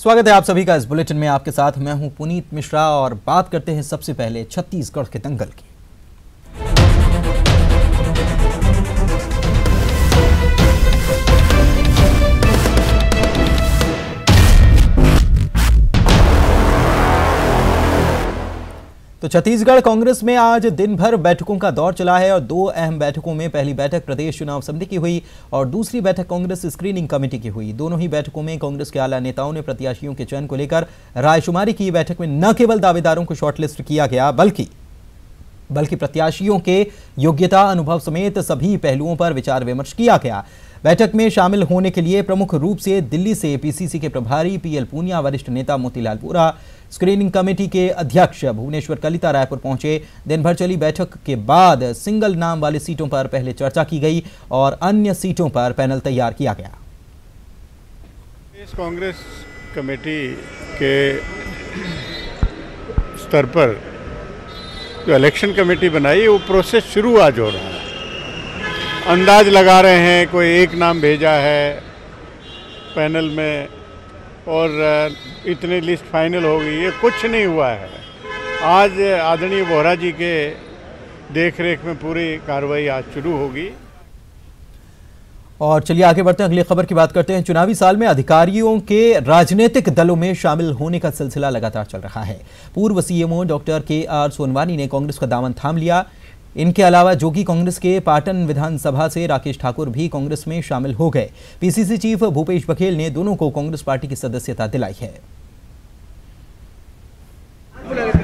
स्वागत है आप सभी का इस बुलेटिन में। आपके साथ मैं हूं पुनीत मिश्रा और बात करते हैं सबसे पहले छत्तीसगढ़ के दंगल की। तो छत्तीसगढ़ कांग्रेस में आज दिन भर बैठकों का दौर चला है और दो अहम बैठकों में पहली बैठक प्रदेश चुनाव समिति की हुई और दूसरी बैठक कांग्रेस स्क्रीनिंग कमेटी की हुई। दोनों ही बैठकों में कांग्रेस के आला नेताओं ने प्रत्याशियों के चयन को लेकर रायशुमारी की। बैठक में न केवल दावेदारों को शॉर्टलिस्ट किया गया बल्कि प्रत्याशियों के योग्यता, अनुभव समेत सभी पहलुओं पर विचार विमर्श किया गया। बैठक में शामिल होने के लिए प्रमुख रूप से दिल्ली से पीसीसी के प्रभारी पीएल पूनिया, वरिष्ठ नेता मोतीलाल वोरा, स्क्रीनिंग कमेटी के अध्यक्ष भुवनेश्वर कलिता रायपुर पहुंचे। दिन भर चली बैठक के बाद सिंगल नाम वाली सीटों पर पहले चर्चा की गई और अन्य सीटों पर पैनल तैयार किया गया। इस कांग्रेस कमेटी के स्तर पर जो इलेक्शन कमेटी बनाई वो प्रोसेस शुरू आज हो रहा है। अंदाज लगा रहे हैं, कोई एक नाम भेजा है पैनल में और इतनी लिस्ट फाइनल हो गई, ये कुछ नहीं हुआ है। आज आदरणीय वोरा जी के देखरेख में पूरी कार्रवाई आज शुरू होगी। और चलिए आगे बढ़ते हैं, अगली खबर की बात करते हैं। चुनावी साल में अधिकारियों के राजनीतिक दलों में शामिल होने का सिलसिला लगातार चल रहा है। पूर्व सीएमओ डॉक्टर के.आर. सोनवानी ने कांग्रेस का दामन थाम लिया। इनके अलावा जोगी कांग्रेस के पाटन विधानसभा से राकेश ठाकुर भी कांग्रेस में शामिल हो गए। पीसीसी चीफ भूपेश बघेल ने दोनों को कांग्रेस पार्टी की सदस्यता दिलाई है।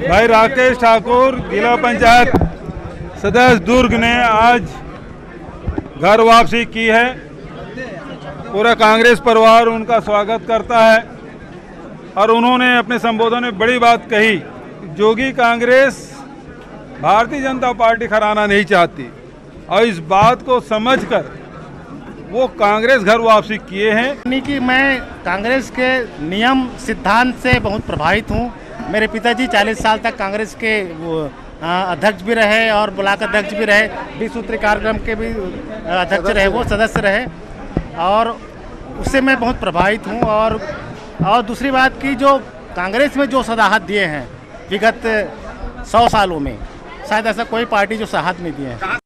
भाई राकेश ठाकुर जिला पंचायत सदस्य दुर्ग ने आज घर वापसी की है। पूरा कांग्रेस परिवार उनका स्वागत करता है और उन्होंने अपने संबोधन में बड़ी बात कही, जोगी कांग्रेस भारतीय जनता पार्टी खराना नहीं चाहती और इस बात को समझकर वो कांग्रेस घर वापसी किए हैं। यानी कि मैं कांग्रेस के नियम सिद्धांत से बहुत प्रभावित हूँ। मेरे पिताजी 40 साल तक कांग्रेस के वो अध्यक्ष भी रहे और ब्लॉक अध्यक्ष भी रहे, 20 सूत्री कार्यक्रम के भी अध्यक्ष रहे, वो सदस्य रहे और उससे मैं बहुत प्रभावित हूँ। और दूसरी बात की, जो कांग्रेस में जो सदाहत दिए हैं विगत 100 सालों में, शायद ऐसा कोई पार्टी जो सहायता नहीं दिए हैं।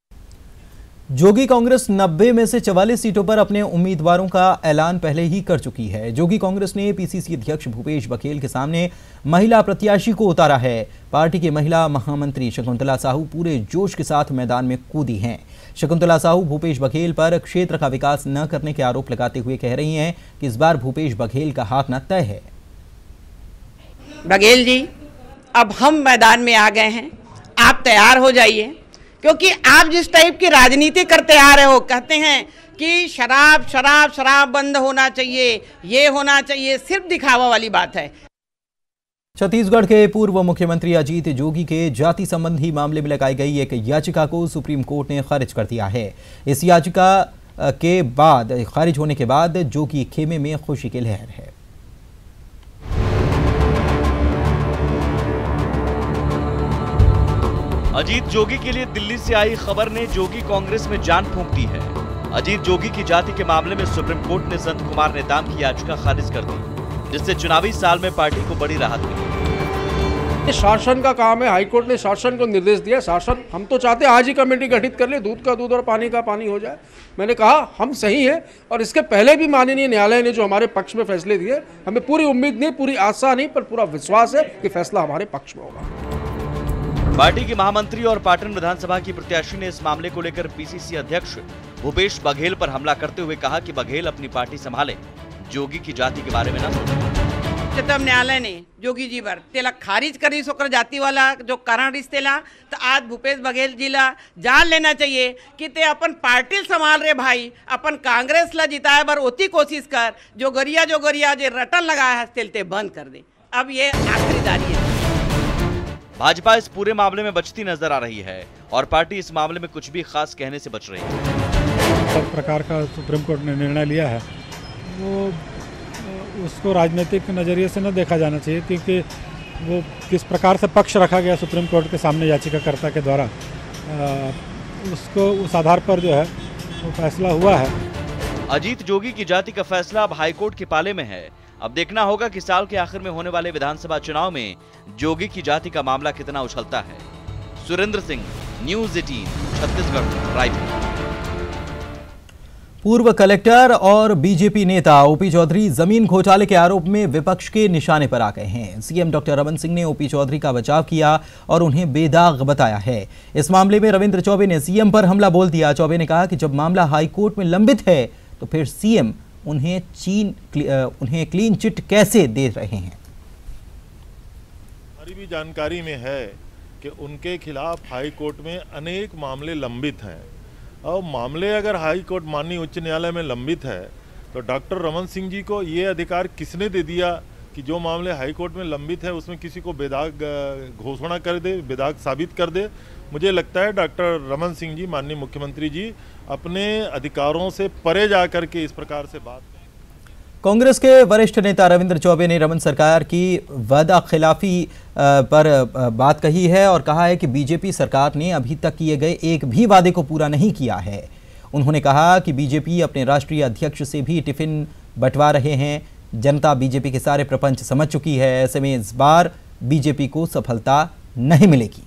जोगी कांग्रेस 90 में से 44 सीटों पर अपने उम्मीदवारों का ऐलान पहले ही कर चुकी है। जोगी कांग्रेस ने पीसीसी अध्यक्ष भूपेश बघेल के सामने महिला प्रत्याशी को उतारा है। पार्टी की महिला महामंत्री शकुंतला साहू पूरे जोश के साथ मैदान में कूदी हैं। शकुंतला साहू भूपेश बघेल पर क्षेत्र का विकास न करने के आरोप लगाते हुए कह रही हैं कि इस बार भूपेश बघेल का हाथ न तय है। बघेल जी, अब हम मैदान में आ गए हैं, आप तैयार हो जाइए, क्योंकि आप जिस टाइप की राजनीति करते आ रहे हो, कहते हैं कि शराब शराब शराब बंद होना चाहिए, ये होना चाहिए, सिर्फ दिखावा वाली बात है। छत्तीसगढ़ के पूर्व मुख्यमंत्री अजीत जोगी के जाति संबंधी मामले में लगाई गई एक याचिका को सुप्रीम कोर्ट ने खारिज कर दिया है। इस याचिका के बाद खारिज होने के बाद जोगी खेमे में खुशी की लहर है। अजीत जोगी के लिए दिल्ली से आई खबर ने जोगी कांग्रेस में जान फूंक दी है। अजीत जोगी की जाति के मामले में सुप्रीम कोर्ट ने संत कुमार नेताम की याचिका खारिज कर दी, जिससे चुनावी साल में पार्टी को बड़ी राहत मिली। शासन का काम है, हाईकोर्ट ने शासन को निर्देश दिया। शासन, हम तो चाहते आज ही कमेटी गठित कर ले, दूध का दूध और पानी का पानी हो जाए। मैंने कहा हम सही हैं और इसके पहले भी माननीय न्यायालय ने जो हमारे पक्ष में फैसले दिए, हमें पूरी उम्मीद नहीं, पूरी आशा नहीं, पर पूरा विश्वास है कि फैसला हमारे पक्ष में होगा। पार्टी की महामंत्री और पाटन विधानसभा की प्रत्याशी ने इस मामले को लेकर पीसीसी अध्यक्ष भूपेश बघेल पर हमला करते हुए कहा कि बघेल अपनी पार्टी संभाले, जोगी की जाति के बारे में न सोचें। उच्चतम न्यायालय ने जोगी जी पर तेला खारिज करी सोकर जाति वाला जो कारण रिश्तेला, तो आज भूपेश बघेल जी ला जान लेना चाहिए कि ते अपन पार्टी संभाल रहे भाई, अपन कांग्रेस ला जिताए बर ओती कोशिश कर, जो गरिया जो रटन लगाया है तेलते बंद कर दे। अब ये आखिरी दारी है। भाजपा इस पूरे मामले में बचती नजर आ रही है और पार्टी इस मामले में कुछ भी खास कहने से बच रही है। सब प्रकार का सुप्रीम कोर्ट ने निर्णय लिया है, वो उसको राजनीतिक नज़रिए से न देखा जाना चाहिए, क्योंकि वो किस प्रकार से पक्ष रखा गया सुप्रीम कोर्ट के सामने याचिकाकर्ता के द्वारा, उसको उस आधार पर जो है वो फैसला हुआ है। अजीत जोगी की जाति का फैसला अब हाईकोर्ट के पाले में है। अब देखना होगा कि साल के आखिर में होने वाले विधानसभा चुनाव में जोगी की जाति का मामला कितना उछलता है। सुरेंद्र सिंह, न्यूज़ 18, छत्तीसगढ़, रायपुर। पूर्व कलेक्टर और बीजेपी नेता ओपी चौधरी जमीन घोटाले के आरोप में विपक्ष के निशाने पर आ गए हैं। सीएम डॉक्टर रमन सिंह ने ओपी चौधरी का बचाव किया और उन्हें बेदाग बताया है। इस मामले में रविंद्र चौबे ने सीएम पर हमला बोल दिया। चौबे ने कहा कि जब मामला हाईकोर्ट में लंबित है तो फिर सीएम उन्हें क्लीन चिट कैसे दे रहे हैं। हमारी भी जानकारी में है कि उनके खिलाफ हाई कोर्ट में अनेक मामले लंबित हैं और मामले अगर हाई कोर्ट माननीय उच्च न्यायालय में लंबित है तो डॉक्टर रमन सिंह जी को ये अधिकार किसने दे दिया कि जो मामले हाई कोर्ट में लंबित है उसमें किसी को बेदाग घोषणा कर दे, बेदाग साबित कर दे। मुझे लगता है डॉक्टर रमन सिंह जी, माननीय मुख्यमंत्री जी, अपने अधिकारों से परे जा कर के इस प्रकार से बात। कांग्रेस के वरिष्ठ नेता रविंद्र चौबे ने रमन सरकार की वादा खिलाफी पर बात कही है और कहा है कि बीजेपी सरकार ने अभी तक किए गए एक भी वादे को पूरा नहीं किया है। उन्होंने कहा कि बीजेपी अपने राष्ट्रीय अध्यक्ष से भी टिफिन बंटवा रहे हैं। जनता बीजेपी के सारे प्रपंच समझ चुकी है। ऐसे में इस बार बीजेपी को सफलता नहीं मिलेगी।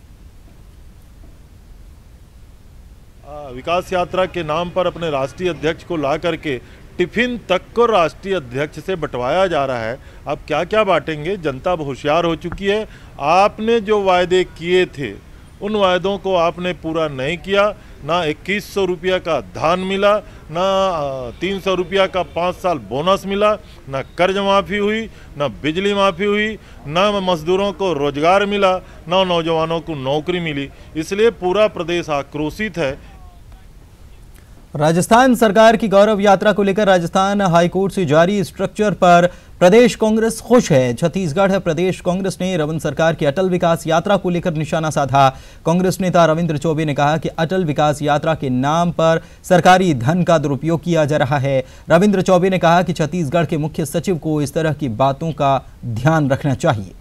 विकास यात्रा के नाम पर अपने राष्ट्रीय अध्यक्ष को ला करके टिफिन तक को राष्ट्रीय अध्यक्ष से बंटवाया जा रहा है। अब क्या क्या बांटेंगे, जनता होशियार हो चुकी है। आपने जो वायदे किए थे उन वायदों को आपने पूरा नहीं किया। ना 2100 रुपया का धान मिला, ना 300 रुपया का 5 साल बोनस मिला, ना कर्ज माफ़ी हुई, ना बिजली माफ़ी हुई, ना मजदूरों को रोजगार मिला, ना नौजवानों को नौकरी मिली। इसलिए पूरा प्रदेश आक्रोशित है। राजस्थान सरकार की गौरव यात्रा को लेकर राजस्थान हाईकोर्ट से जारी स्ट्रक्चर पर प्रदेश कांग्रेस खुश है। छत्तीसगढ़ प्रदेश कांग्रेस ने रमन सरकार की अटल विकास यात्रा को लेकर निशाना साधा। कांग्रेस नेता रविंद्र चौबे ने कहा कि अटल विकास यात्रा के नाम पर सरकारी धन का दुरुपयोग किया जा रहा है। रविंद्र चौबे ने कहा कि छत्तीसगढ़ के मुख्य सचिव को इस तरह की बातों का ध्यान रखना चाहिए।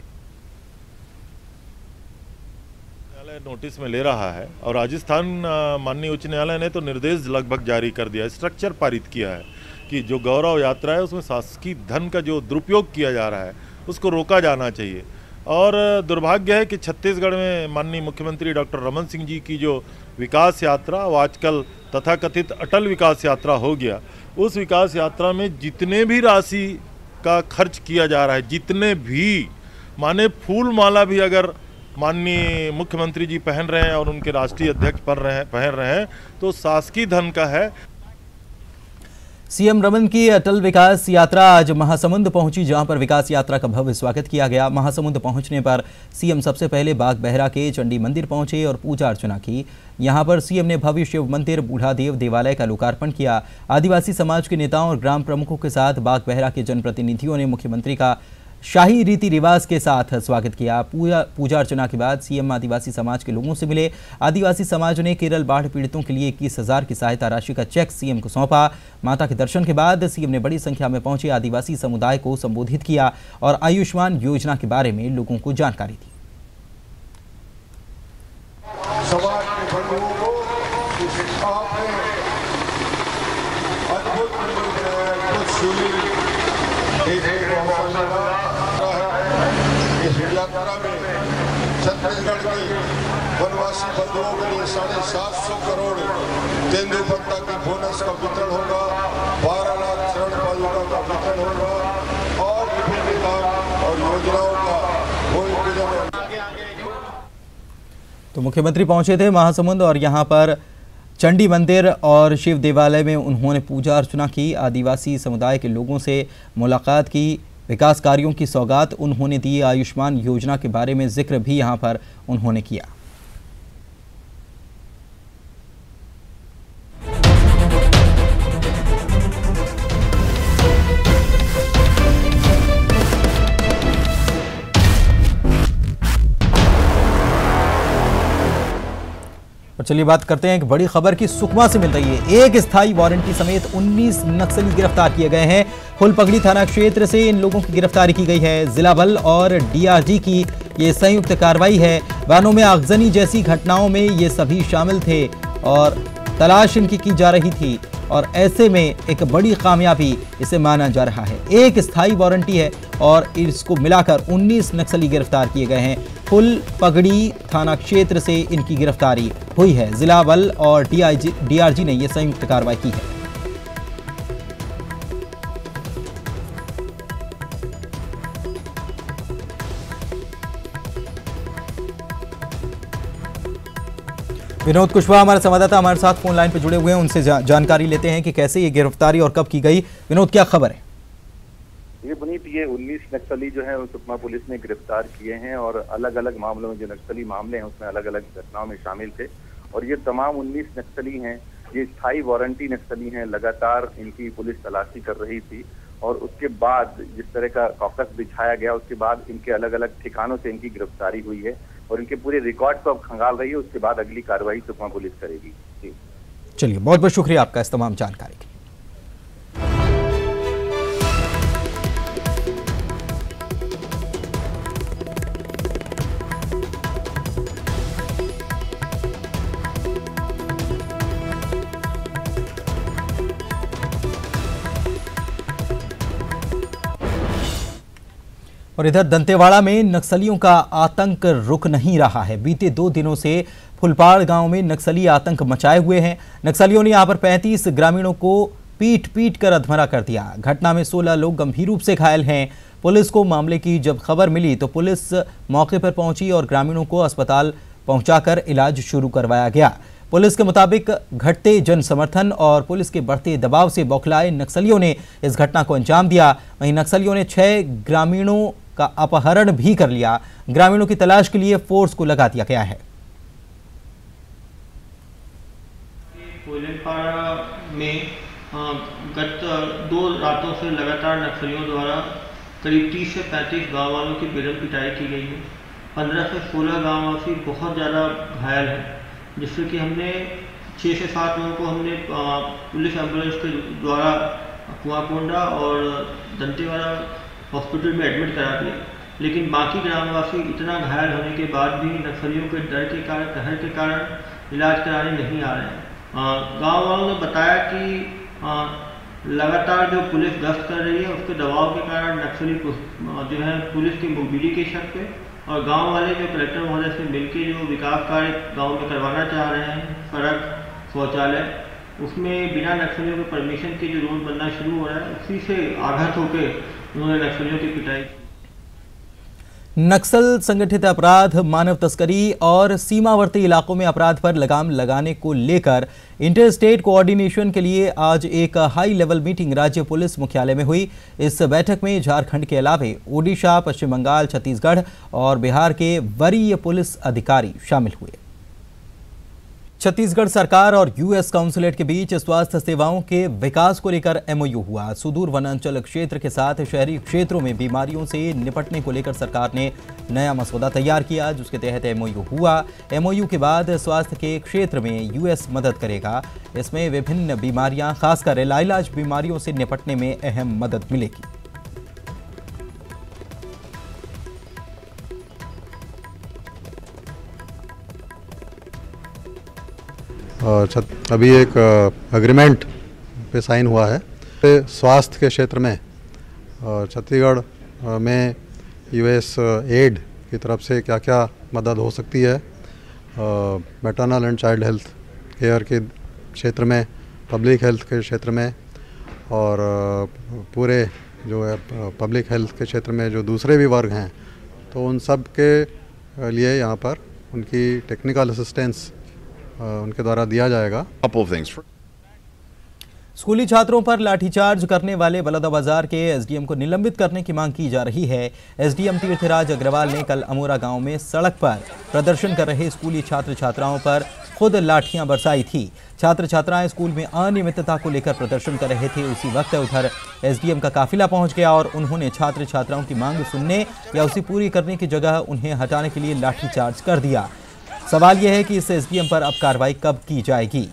नोटिस में ले रहा है और राजस्थान माननीय उच्च न्यायालय ने तो निर्देश लगभग जारी कर दिया, स्ट्रक्चर पारित किया है कि जो गौरव यात्रा है उसमें शासकीय धन का जो दुरुपयोग किया जा रहा है उसको रोका जाना चाहिए। और दुर्भाग्य है कि छत्तीसगढ़ में माननीय मुख्यमंत्री डॉक्टर रमन सिंह जी की जो विकास यात्रा, वो आजकल तथाकथित अटल विकास यात्रा हो गया। उस विकास यात्रा में जितने भी राशि का खर्च किया जा रहा है, जितने भी माने फूल माला भी अगर माननीय मुख्यमंत्री जी पहन रहे हैं और उनके राष्ट्रीय अध्यक्ष पहन रहे हैं तो शासकीय धन का है। सीएम रमन की अटल विकास यात्रा आज महासमुंद पहुंची, जहां पर विकास यात्रा का भव्य स्वागत किया गया। महासमुंद पहुंचने पर सीएम सबसे पहले बाग बहरा के चंडी मंदिर पहुंचे और पूजा अर्चना की। यहां पर सीएम ने भव्य शिव मंदिर बूढ़ादेव देवालय का लोकार्पण किया। आदिवासी समाज के नेताओं और ग्राम प्रमुखों के साथ बाग बहरा के जनप्रतिनिधियों ने मुख्यमंत्री का शाही रीति रिवाज के साथ स्वागत किया। पूजा अर्चना के बाद सीएम आदिवासी समाज के लोगों से मिले। आदिवासी समाज ने केरल बाढ़ पीड़ितों के लिए 21,000 की सहायता राशि का चेक सीएम को सौंपा। माता के दर्शन के बाद सीएम ने बड़ी संख्या में पहुंचे आदिवासी समुदाय को संबोधित किया और आयुष्मान योजना के बारे में लोगों को जानकारी दी। छत्तीसगढ़ के वनवासी बंधुओं के लिए 750 करोड़ तेंदुपत्ता के बोनस का वितरण होगा, 12 लाख शरण पादुका का वितरण होगा और विभिन्न काम और योजनाओं का भूमि पूजन। तो मुख्यमंत्री पहुंचे थे महासमुंद और यहां पर चंडी मंदिर और शिव देवालय में उन्होंने पूजा अर्चना की। आदिवासी समुदाय के लोगों से मुलाकात की, विकास कार्यों की सौगात उन्होंने दी। आयुष्मान योजना के बारे में जिक्र भी यहां पर उन्होंने किया। और चलिए बात करते हैं एक बड़ी खबर की सुकमा से मिल रही है। एक स्थायी वारंटी समेत 19 नक्सली गिरफ्तार किए गए हैं। फुलपगड़ी थाना क्षेत्र से इन लोगों की गिरफ्तारी की गई है। जिला बल और डीआरजी की ये संयुक्त कार्रवाई है। वाहनों में आगजनी जैसी घटनाओं में ये सभी शामिल थे और तलाश इनकी की जा रही थी और ऐसे में एक बड़ी कामयाबी इसे माना जा रहा है। एक स्थायी वारंटी है और इसको मिलाकर 19 नक्सली गिरफ्तार किए गए हैं। फुल पगड़ी थाना क्षेत्र से इनकी गिरफ्तारी हुई है। जिला बल और डीआरजी ने यह संयुक्त कार्रवाई की है। विनोद कुशवाहा हमारे संवाददाता हमारे साथ फोन लाइन पर जुड़े हुए हैं, उनसे जानकारी लेते हैं कि कैसे ये गिरफ्तारी और कब की गई। विनोद, क्या खबर है? ये पुनीत, ये 19 नक्सली जो है सुकमा पुलिस ने गिरफ्तार किए हैं और अलग अलग मामलों में जो नक्सली मामले हैं उसमें अलग अलग घटनाओं में शामिल थे। और ये तमाम 19 नक्सली हैं, ये स्थायी वारंटी नक्सली हैं। लगातार इनकी पुलिस तलाशी कर रही थी और उसके बाद जिस तरह का कॉकस बिछाया गया उसके बाद इनके अलग अलग ठिकानों से इनकी गिरफ्तारी हुई है और इनके पूरे रिकॉर्ड को अब खंगाल रही है। उसके बाद अगली कार्रवाई सुकमा पुलिस करेगी। चलिए, बहुत बहुत शुक्रिया आपका इस तमाम जानकारी के लिए। और इधर दंतेवाड़ा में नक्सलियों का आतंक रुक नहीं रहा है। बीते 2 दिनों से फुलपाड़ गांव में नक्सली आतंक मचाए हुए हैं। नक्सलियों ने यहां पर 35 ग्रामीणों को पीट कर अधमरा कर दिया। घटना में 16 लोग गंभीर रूप से घायल हैं। पुलिस को मामले की जब खबर मिली तो पुलिस मौके पर पहुंची और ग्रामीणों को अस्पताल पहुंचाकर इलाज शुरू करवाया गया। पुलिस के मुताबिक घटते जन समर्थन और पुलिस के बढ़ते दबाव से बौखलाए नक्सलियों ने इस घटना को अंजाम दिया। वहीं नक्सलियों ने 6 ग्रामीणों का अपहरण भी कर लिया। ग्रामीणों की तलाश के लिए फोर्स को लगा दिया गया है। कोयलेपाड़ा में गत 2 रातों से लगातार नक्सलियों द्वारा करीब 30 से 35 गाँव वालों की बेदम पिटाई की गई है। 15 से 16 गाँववासी बहुत ज़्यादा घायल हैं, जिससे कि हमने 6 से 7 लोगों को हमने पुलिस एम्बुलेंस के द्वारा कुआकोंडा और दंतेवाड़ा हॉस्पिटल में एडमिट करा दिया। लेकिन बाकी ग्रामवासी इतना घायल होने के बाद भी नक्सलियों के डर के कारण, कहर के कारण इलाज कराने नहीं आ रहे हैं। गाँव वालों ने बताया कि लगातार जो पुलिस गश्त कर रही है उसके दबाव के कारण नक्सली जो है पुलिस की मोबिलिटी के शक पे और गांव वाले जो कलेक्टर महोदय से मिलकर जो विकास कार्य गांव में करवाना चाह रहे हैं, सड़क, शौचालय, उसमें बिना नक्सलियों के परमिशन के जो रोड बनना शुरू हो रहा है उसी से आघात होकर उन्होंने नक्सलियों की पिटाई की। नक्सल संगठित अपराध, मानव तस्करी और सीमावर्ती इलाकों में अपराध पर लगाम लगाने को लेकर इंटर स्टेट कोऑर्डिनेशन के लिए आज एक हाई लेवल मीटिंग राज्य पुलिस मुख्यालय में हुई। इस बैठक में झारखंड के अलावे ओडिशा, पश्चिम बंगाल, छत्तीसगढ़ और बिहार के वरीय पुलिस अधिकारी शामिल हुए। छत्तीसगढ़ सरकार और यूएस काउंसिलेट के बीच स्वास्थ्य सेवाओं के विकास को लेकर एमओयू हुआ। सुदूर वनांचल क्षेत्र के साथ शहरी क्षेत्रों में बीमारियों से निपटने को लेकर सरकार ने नया मसौदा तैयार किया, जिसके तहत एमओयू हुआ। एमओयू के बाद स्वास्थ्य के क्षेत्र में यूएस मदद करेगा। इसमें विभिन्न बीमारियां, खासकर लाइलाज बीमारियों से निपटने में अहम मदद मिलेगी। अभी एक एग्रीमेंट पे साइन हुआ है स्वास्थ्य के क्षेत्र में। छत्तीसगढ़ में यूएस एड की तरफ से क्या क्या मदद हो सकती है maternal and child health care के क्षेत्र में, पब्लिक हेल्थ के क्षेत्र में और पूरे जो है पब्लिक हेल्थ के क्षेत्र में जो दूसरे भी वर्ग हैं, तो उन सब के लिए यहाँ पर उनकी टेक्निकल असिस्टेंस उनके द्वारा दिया जाएगा। स्कूली छात्रों पर लाठीचार्ज करने वाले बलौदाबाजार के एसडीएम को निलंबित करने की मांग की जा रही है। एसडीएम तीर्थराज अग्रवाल ने कल अमोरा गांव में सड़क पर प्रदर्शन कर रहे स्कूली छात्र छात्राओं पर खुद लाठियां बरसाई थी। छात्र छात्राएं स्कूल में अनियमितता को लेकर प्रदर्शन कर रहे थे। उसी वक्त उधर एसडीएम का काफिला पहुंच गया और उन्होंने छात्र छात्राओं की मांग सुनने या उसे पूरी करने की जगह उन्हें हटाने के लिए लाठीचार्ज कर दिया। सवाल यह है कि इस एसडीएम पर अब कार्रवाई कब की जाएगी।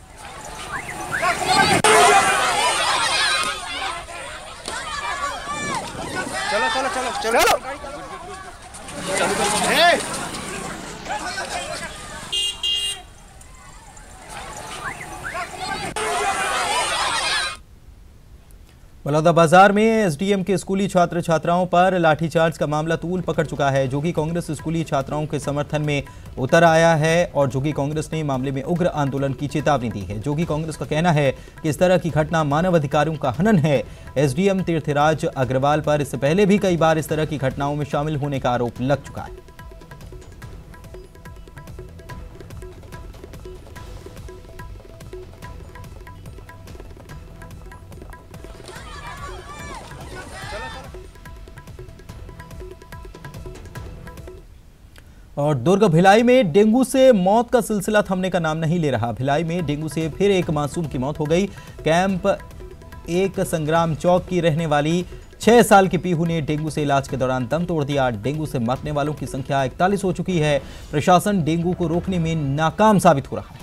चलो चलो चलो चलो बलौदाबाजार में एसडीएम के स्कूली छात्र छात्राओं पर लाठीचार्ज का मामला तूल पकड़ चुका है। जोगी कांग्रेस स्कूली छात्राओं के समर्थन में उतर आया है और जोगी कांग्रेस ने मामले में उग्र आंदोलन की चेतावनी दी है। जोगी कांग्रेस का कहना है कि इस तरह की घटना मानव अधिकारों का हनन है। एसडीएम तीर्थराज अग्रवाल पर इससे पहले भी कई बार इस तरह की घटनाओं में शामिल होने का आरोप लग चुका है। और दुर्ग भिलाई में डेंगू से मौत का सिलसिला थमने का नाम नहीं ले रहा। भिलाई में डेंगू से फिर एक मासूम की मौत हो गई। कैंप 1 संग्राम चौक की रहने वाली 6 साल की पीहू ने डेंगू से इलाज के दौरान दम तोड़ दिया। डेंगू से मरने वालों की संख्या 41 हो चुकी है। प्रशासन डेंगू को रोकने में नाकाम साबित हो रहा है।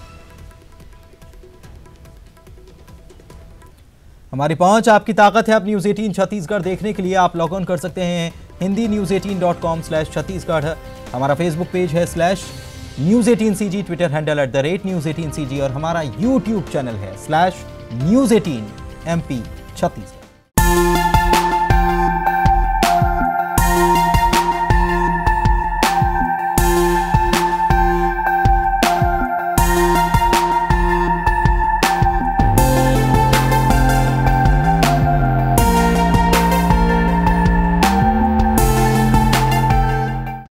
हमारी पहुंच आपकी ताकत है। आप न्यूज 18 छत्तीसगढ़ देखने के लिए आप लॉग ऑन कर सकते हैं hindinews18.com/छत्तीसगढ़। हमारा फेसबुक पेज है /News18CG, ट्विटर हैंडल @News18CG और हमारा यूट्यूब चैनल है /News18MP छत्तीसगढ़।